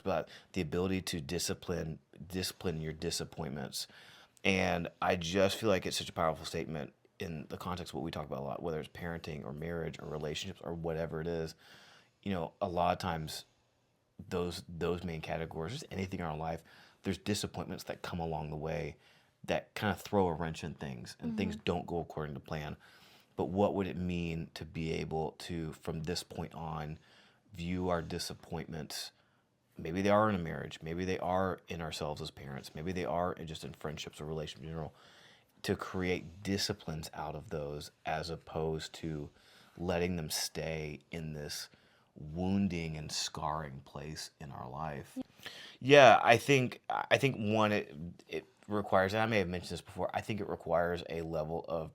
about the ability to discipline your disappointments. And I just feel like it's such a powerful statement in the context of what we talk about a lot, whether it's parenting or marriage or relationships or whatever it is. A lot of times those main categories, just anything in our life, there's disappointments that come along the way that kind of throw a wrench in things, and things don't go according to plan. But what would it mean to be able to, from this point on, view our disappointments? Maybe they are in a marriage, maybe they are in ourselves as parents, maybe they are just in friendships or relationships in general, to create disciplines out of those as opposed to letting them stay in this wounding and scarring place in our life. Yeah, I think one, it requires, and I may have mentioned this before, I think it requires a level of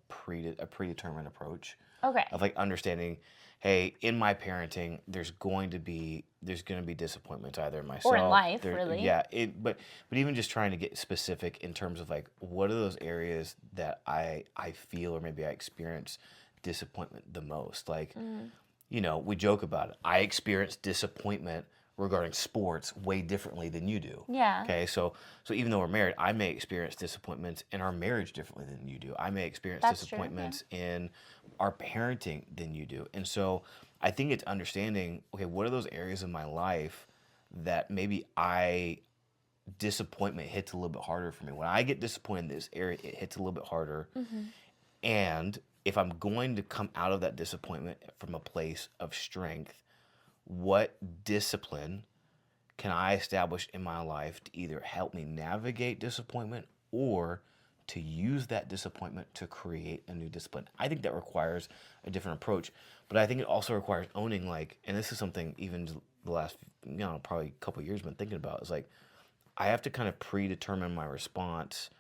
a predetermined approach Okay. of like understanding, hey, in my parenting, there's going to be disappointments either in myself Or in life, there, really. yeah, but even just trying to get specific in terms of like what are those areas that I feel or maybe I experience disappointment the most. Like, we joke about it. I experience disappointment regarding sports way differently than you do. Yeah. Okay, so even though we're married, I may experience disappointments in our marriage differently than you do. I may experience That's true, yeah. disappointments in our parenting than you do. And so I think it's understanding, okay, what are those areas in my life that maybe disappointment hits a little bit harder for me. When I get disappointed in this area, it hits a little bit harder. And if I'm going to come out of that disappointment from a place of strength, what discipline can I establish in my life to either help me navigate disappointment or to use that disappointment to create a new discipline? I think that requires a different approach, but I think it also requires owning, like, and this is something even the last, probably a couple of years I've been thinking about, is like, I have to kind of predetermine my response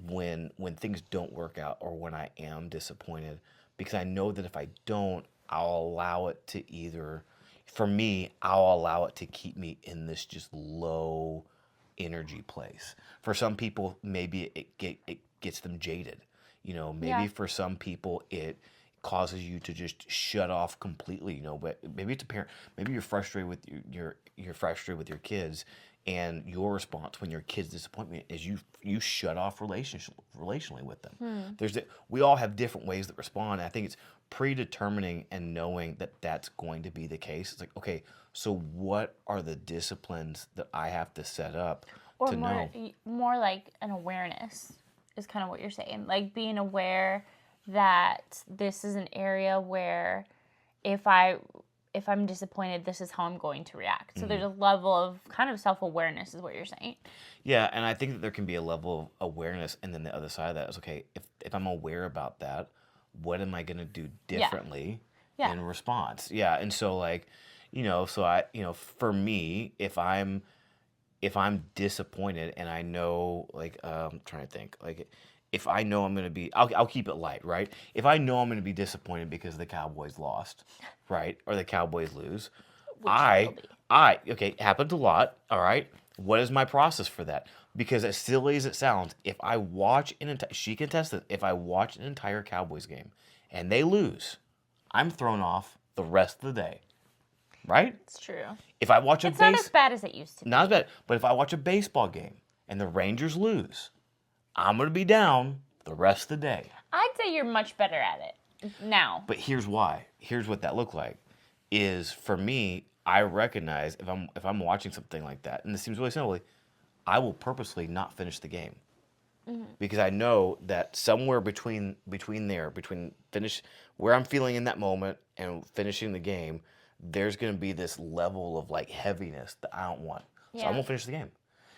when things don't work out or when I am disappointed, because I know that if I don't, for me, I'll allow it to keep me in this just low energy place. For some people, maybe it gets them jaded. Maybe Yeah. for some people it causes you to just shut off completely. But maybe it's a parent. Maybe you're frustrated with you're frustrated with your kids, and your response when your kids disappoint me is you shut off relationally with them. We all have different ways that respond. And I think it's predetermining and knowing that that's going to be the case. It's like, okay, so what are the disciplines that I have to set up Or to know? more like an awareness is kind of what you're saying. Like being aware that this is an area where if I'm disappointed, this is how I'm going to react. So there's a level of kind of self-awareness is what you're saying. Yeah, and I think that there can be a level of awareness, and then the other side of that is, okay, if I'm aware about that, what am I going to do differently Yeah. in response? Yeah, and so like, so I, for me, if I'm disappointed and I know, like, I'm trying to think, like, if I know I'm going to be, I'll keep it light, right? If I know I'm going to be disappointed because the Cowboys lost, right, or the Cowboys lose, Which will be. okay, it happens a lot, all right? What is my process for that? Because as silly as it sounds, if I watch she can test it, if I watch an entire Cowboys game and they lose, I'm thrown off the rest of the day, right? It's true. If I watch It's not as bad as it used to be. not as bad, but if I watch a baseball game and the Rangers lose, I'm going to be down the rest of the day. I'd say you're much better at it now. But here's why. Here's what that looked like. Is for me, I recognize if I'm watching something like that, and this seems really simple, I will purposely not finish the game. Because I know that somewhere between finish where I'm feeling in that moment and finishing the game, there's going to be this level of like heaviness that I don't want. So I Yeah. won't finish the game.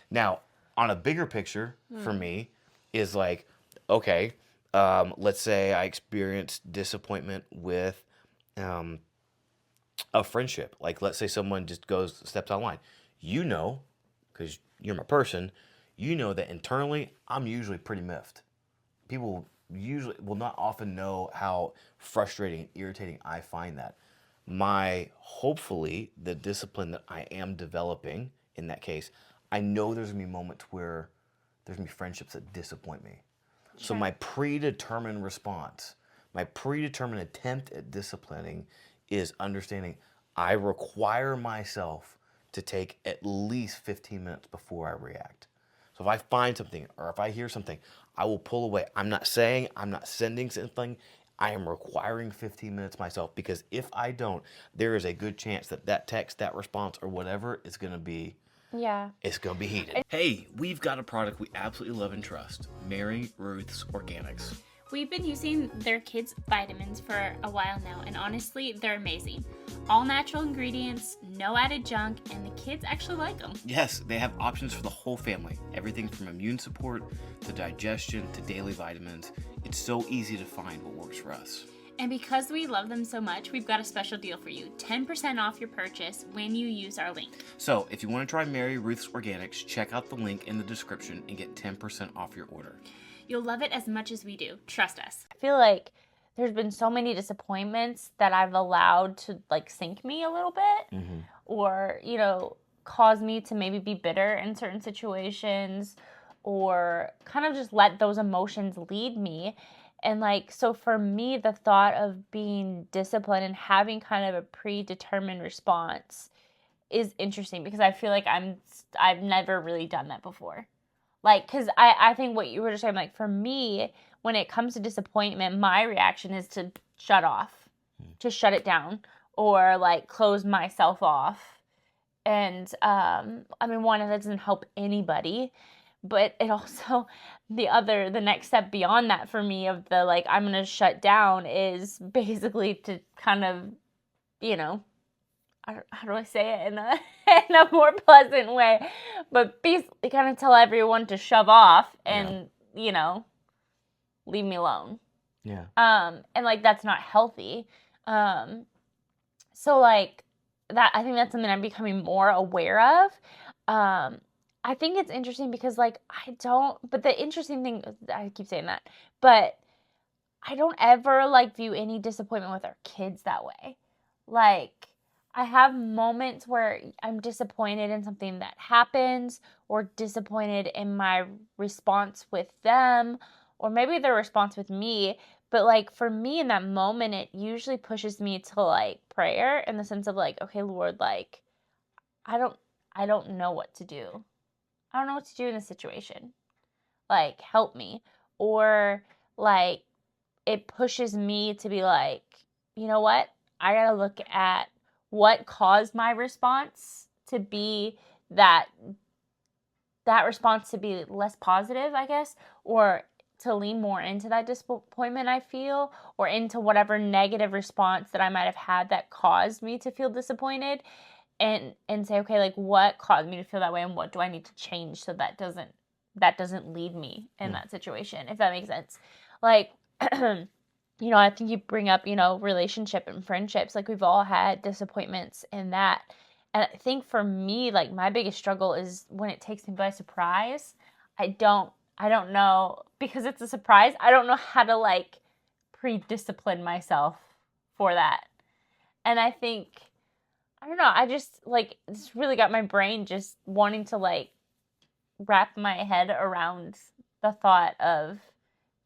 Now, on a bigger picture for me is like, okay, let's say I experienced disappointment with a friendship. Like, let's say someone just steps out of line. Because you're my person, that internally I'm usually pretty miffed. People usually will not often know how frustrating and irritating I find that. Hopefully, the discipline that I am developing in that case, I know there's gonna be moments where there's gonna be friendships that disappoint me. So my predetermined response, my predetermined attempt at disciplining is understanding I require myself to take at least 15 minutes before I react. So if I find something or if I hear something, I will pull away. I'm not saying, I'm not sending something. I am requiring 15 minutes myself, because if I don't, there is a good chance that that text, that response, or whatever is going to be, Yeah. it's going to be heated. Hey, we've got a product we absolutely love and trust. Mary Ruth's Organics. We've been using their kids' vitamins for a while now, and honestly, they're amazing. All natural ingredients, no added junk, and the kids actually like them. Yes, they have options for the whole family. Everything from immune support to digestion to daily vitamins. It's so easy to find what works for us. And because we love them so much, we've got a special deal for you. 10% off your purchase when you use our link. So if you want to try Mary Ruth's Organics, check out the link in the description and get 10% off your order. You'll love it as much as we do. Trust us. I feel like there's been so many disappointments that I've allowed to like sink me a little bit, or, you know, cause me to maybe be bitter in certain situations, or kind of just let those emotions lead me. And like, so for me, the thought of being disciplined and having kind of a predetermined response is interesting, because I feel like I've never really done that before. Like, because I think what you were just saying, like, for me, when it comes to disappointment, my reaction is to shut off, to shut it down, or, like, close myself off. And, I mean, one, that doesn't help anybody, but it also, the next step beyond that for me of the, like, I'm going to shut down is basically to kind of, you know, how do I say it in a more pleasant way, but basically kind of tell everyone to shove off and, you know, leave me alone. Yeah. And like, that's not healthy. So like that, I think that's something I'm becoming more aware of. I think it's interesting because like, but the interesting thing, I keep saying that, but I don't ever like view any disappointment with our kids that way. Like, I have moments where I'm disappointed in something that happens, or disappointed in my response with them, or maybe their response with me. But like for me in that moment, it usually pushes me to like prayer, in the sense of like, okay, Lord, like I don't know what to do. I don't know what to do in this situation. Like, help me. Or like it pushes me to be like, you know what? I got to look at what caused my response to be that response to be less positive, I guess, or to lean more into that disappointment I feel, or into whatever negative response that I might have had that caused me to feel disappointed, and say, okay, like what caused me to feel that way, and what do I need to change so that doesn't lead me in that situation, if that makes sense. Like, you know, I think you bring up, you know, relationship and friendships. Like, we've all had disappointments in that. And I think for me, like, my biggest struggle is when it takes me by surprise. I don't know, because it's a surprise, I don't know how to, like, pre-discipline myself for that. And I think, I don't know, I just, like, it's really got my brain just wanting to, like, wrap my head around the thought of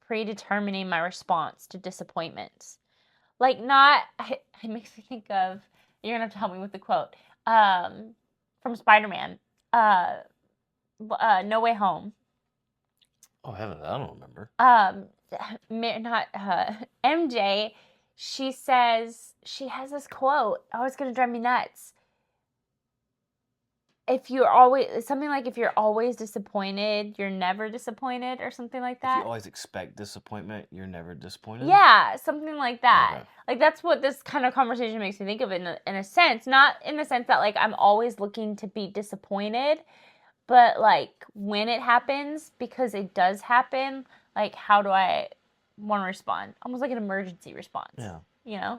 predetermining my response to disappointments. Like, not, it makes me think of, you're gonna have to help me with the quote, from Spider-Man, No Way Home. Oh, heaven, I don't remember. MJ, she says, she has this quote, oh, it's gonna drive me nuts. If you're always disappointed, you're never disappointed, or something like that. If you always expect disappointment, you're never disappointed? Yeah, something like that. Okay. Like, that's what this kind of conversation makes me think of, in a sense. Not in the sense that, like, I'm always looking to be disappointed, but, like, when it happens, because it does happen, like, how do I want to respond? Almost like an emergency response. Yeah. You know?